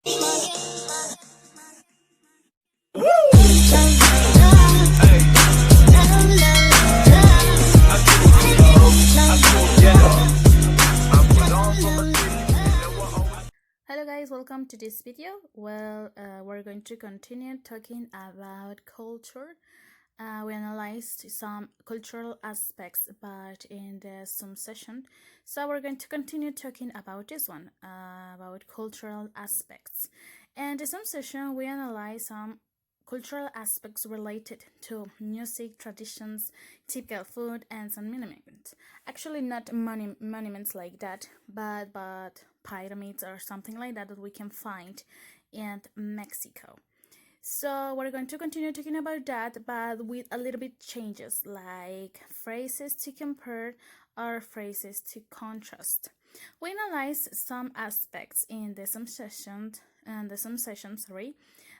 Hello guys, welcome to this video. We're going to continue talking about culture. We analyzed some cultural aspects, but in the some session, so we're going to continue talking about this one, about cultural aspects. And in some session, we analyze some cultural aspects related to music, traditions, typical food, and some monuments. Actually, not monuments like that, but pyramids or something like that we can find in Mexico. So we're going to continue talking about that, but with a little bit changes, like phrases to compare or phrases to contrast. We analyze some aspects in the some sessions,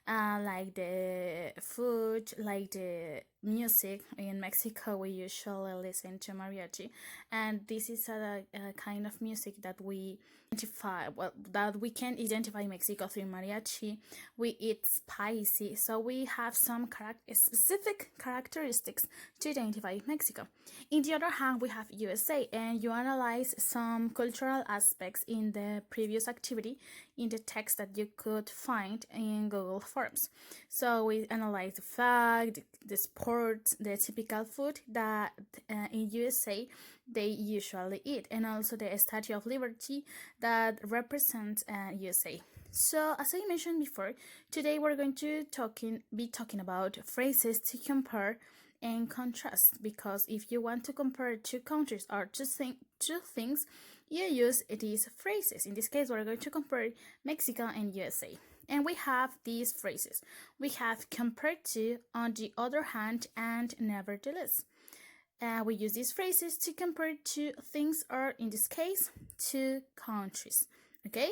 like the food, like the music. In Mexico, we usually listen to mariachi, and this is a kind of music that we identify, that we can identify Mexico through mariachi. We eat spicy, so we have some specific characteristics to identify Mexico. In the other hand, we have USA, and you analyze some cultural aspects in the previous activity in the text that you could find in Google Forms. So we analyze the flag, the sports, the typical food that in USA they usually eat, and also the Statue of Liberty that represents USA. So as I mentioned before, today we're going to be talking about phrases to compare and contrast, because if you want to compare two countries or two things, you use these phrases. In this case, we're going to compare Mexico and USA. And we have these phrases. We have compared to, on the other hand, and nevertheless. We use these phrases to compare two things, or in this case, two countries. Okay?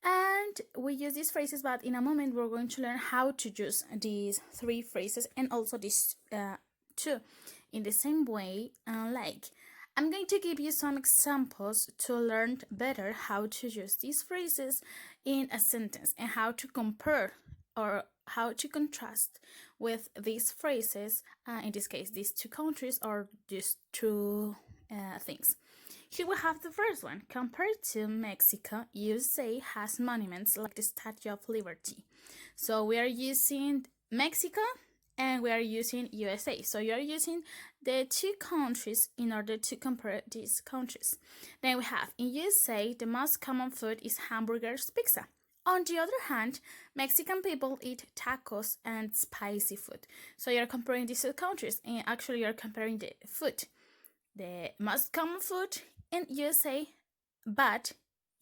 And we use these phrases, but in a moment we're going to learn how to use these three phrases and also these two in the same way. Like, I'm going to give you some examples to learn better how to use these phrases in a sentence and how to compare or how to contrast with these phrases, in this case, these two countries or these two things. Here we have the first one. Compared to Mexico, USA has monuments like the Statue of Liberty. So we are using Mexico and we are using USA. So you are using the two countries in order to compare these countries. Then we have, in USA, the most common food is hamburgers, pizza. On the other hand, Mexican people eat tacos and spicy food. So you're comparing these two countries, and actually you're comparing the food. The most common food in USA, but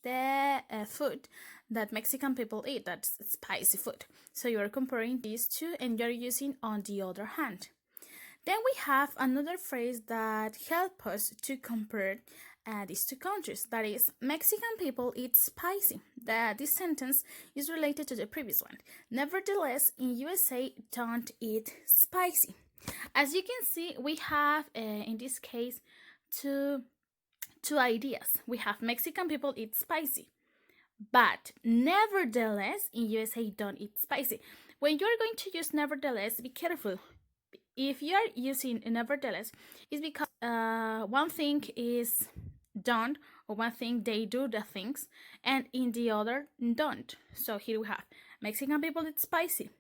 the food that Mexican people eat, that's spicy food. So you're comparing these two and you're using on the other hand. Then we have another phrase that helps us to compare these two countries. That is, Mexican people eat spicy. This sentence is related to the previous one. Nevertheless, in USA, don't eat spicy. As you can see, we have, in this case, two ideas. We have Mexican people eat spicy, but nevertheless, in USA, don't eat spicy. When you're going to use nevertheless, be careful. If you're using nevertheless, it's because one thing is done, or one thing they do the things, and in the other don't. So here we have Mexican people eat spicy.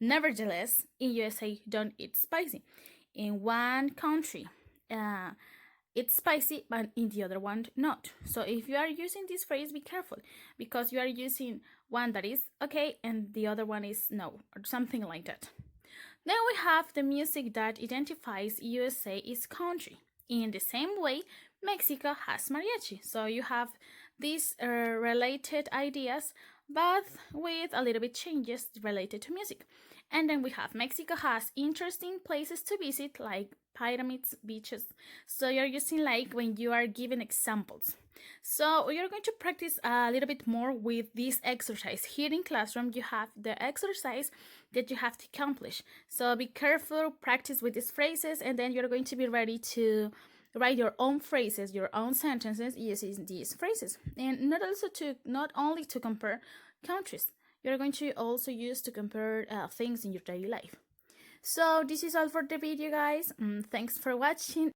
Nevertheless, in USA, don't eat spicy. In one country, it's spicy, but in the other one, not. So if you are using this phrase, be careful, because you are using one that is okay and the other one is no, or something like that. Then we have the music that identifies USA as country. In the same way, Mexico has mariachi. So you have these related ideas, but with a little bit changes related to music. And then we have Mexico has interesting places to visit, like pyramids, beaches. So you're using like when you are giving examples. So you're going to practice a little bit more with this exercise. Here in classroom, you have the exercise that you have to accomplish. So be careful, practice with these phrases, and then you're going to be ready to write your own phrases, your own sentences using these phrases, and not only to compare countries. You're going to also use to compare things in your daily life. So this is all for the video, guys. Thanks for watching.